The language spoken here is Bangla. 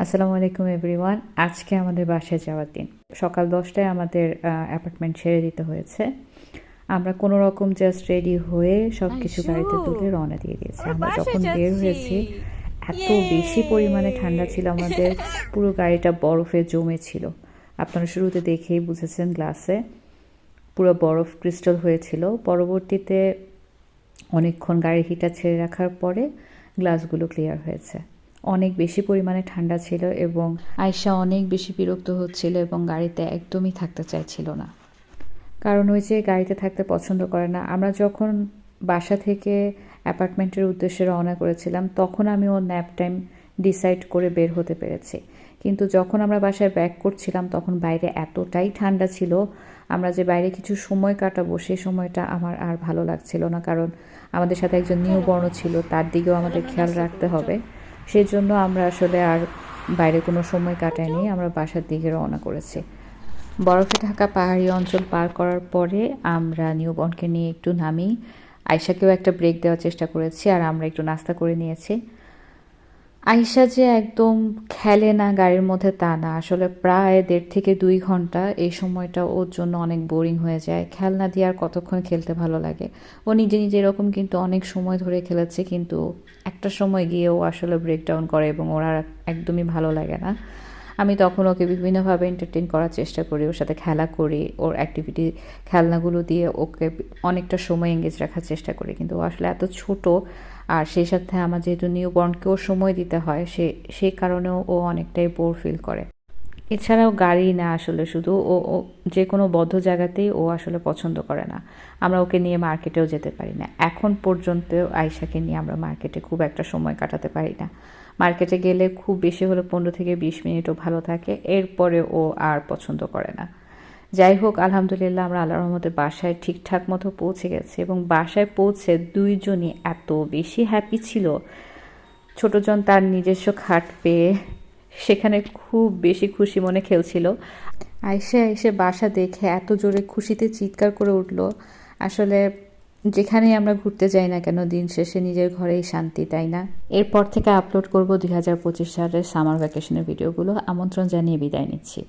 আসসালামু আলাইকুম এভরিওয়ান। আজকে আমাদের বাসায় যাওয়ার দিন। সকাল 10টায় আমাদের অ্যাপার্টমেন্ট ছেড়ে দিতে হয়েছে। আমরা কোনো রকম জাস্ট রেডি হয়ে সব কিছু আইসু, গাড়িতে তুলে রওনা দিয়ে দিয়েছি। আমরা আমরা বাসায় যখন বের যাচ্ছি। হয়েছি এত ইয়ে বেশি পরিমাণে ঠান্ডা ছিল আমাদের, পুরো গাড়িটা বরফে জমেছিল। আপনারা শুরুতে দেখেই বুঝেছেন গ্লাসে পুরো বরফ ক্রিস্টাল হয়েছিল। পরবর্তীতে অনেকক্ষণ গাড়ির হিটার ছেড়ে রাখার পরে গ্লাসগুলো ক্লিয়ার হয়েছে। অনেক বেশি পরিমাণে ঠান্ডা ছিল এবং আয়শা অনেক বেশি বিরক্ত হচ্ছিল এবং গাড়িতে একদমই থাকতে চাইছিল না, কারণ ওই যে গাড়িতে থাকতে পছন্দ করে না। আমরা যখন বাসা থেকে অ্যাপার্টমেন্টের উদ্দেশ্যে রওনা করেছিলাম তখন আমি ওর ন্যাপ টাইম ডিসাইড করে বের হতে পেরেছি, কিন্তু যখন আমরা বাসায় ব্যাক করছিলাম তখন বাইরে এতটাই ঠান্ডা ছিল, আমরা যে বাইরে কিছু সময় কাটাবো সেই সময়টা আমার আর ভালো লাগছিল না, কারণ আমাদের সাথে একজন নিউবর্ন ছিল, তার দিকেও আমাদের খেয়াল রাখতে হবে। সেই জন্য আমরা আসলে আর বাইরে কোনো সময় কাটাইনি, আমরা বাসার দিকে রওনা করেছি। বরফে ঢাকা পাহাড়ি অঞ্চল পার করার পরে আমরা নিউবর্নকে নিয়ে একটু নামি। আয়শাকেও একটা ব্রেক দেওয়ার চেষ্টা করেছি আর আমরা একটু নাস্তা করে নিয়েছি। আয়শা যে একদম খেলে না গাড়ির মধ্যে তা না, আসলে প্রায় 1.5 থেকে 2 ঘন্টা এই সময়টা ওর জন্য অনেক বোরিং হয়ে যায়। খেলনা দিয়ে আর কতক্ষণ খেলতে ভালো লাগে। ও নিজে নিজে এরকম কিন্তু অনেক সময় ধরে খেলেছে, কিন্তু একটা সময় গিয়ে ও আসলে ব্রেকডাউন করে এবং ওর আর একদমই ভালো লাগে না। আমি তখন ওকে বিভিন্নভাবে এন্টারটেইন করার চেষ্টা করি, ওর সাথে খেলা করি, ওর অ্যাক্টিভিটি খেলনাগুলো দিয়ে ওকে অনেকটা সময় এঙ্গেজ রাখার চেষ্টা করি, কিন্তু ও আসলে এত ছোট, আর সেই সাথে আমার যেহেতু নিউবর্নকেও সময় দিতে হয়, সেই কারণেও ও অনেকটাই বোর ফিল করে। এছাড়াও গাড়ি না, আসলে শুধু ও যে কোনো বদ্ধ জায়গাতেই ও আসলে পছন্দ করে না। আমরা ওকে নিয়ে মার্কেটেও যেতে পারি না, এখন পর্যন্ত আয়শাকে নিয়ে আমরা মার্কেটে খুব একটা সময় কাটাতে পারি না। মার্কেটে গেলে খুব বেশি হলে 15 থেকে 20 মিনিটও ভালো থাকে, এরপরে ও আর পছন্দ করে না। যাই হোক, আলহামদুলিল্লাহ আমরা আল্লাহর রহমতে বাসায় ঠিকঠাক মতো পৌঁছে গেছি এবং বাসায় পৌঁছে দুইজনই এত বেশি হ্যাপি ছিল। ছোটজন তার নিজস্ব খাট পেয়ে সেখানে খুব বেশি খুশি মনে খেলছিল। আয়শা এসে বাসা দেখে এত জোরে খুশিতে চিৎকার করে উঠল। আসলে যেখানেই আমরা ঘুরতে যাই না কেন, দিন শেষে নিজের ঘরেই শান্তি, তাই না? এরপর থেকে আপলোড করব 2025 সালের সামার ভ্যাকেশনের ভিডিওগুলো। আমন্ত্রণ জানিয়ে বিদায় নিচ্ছি।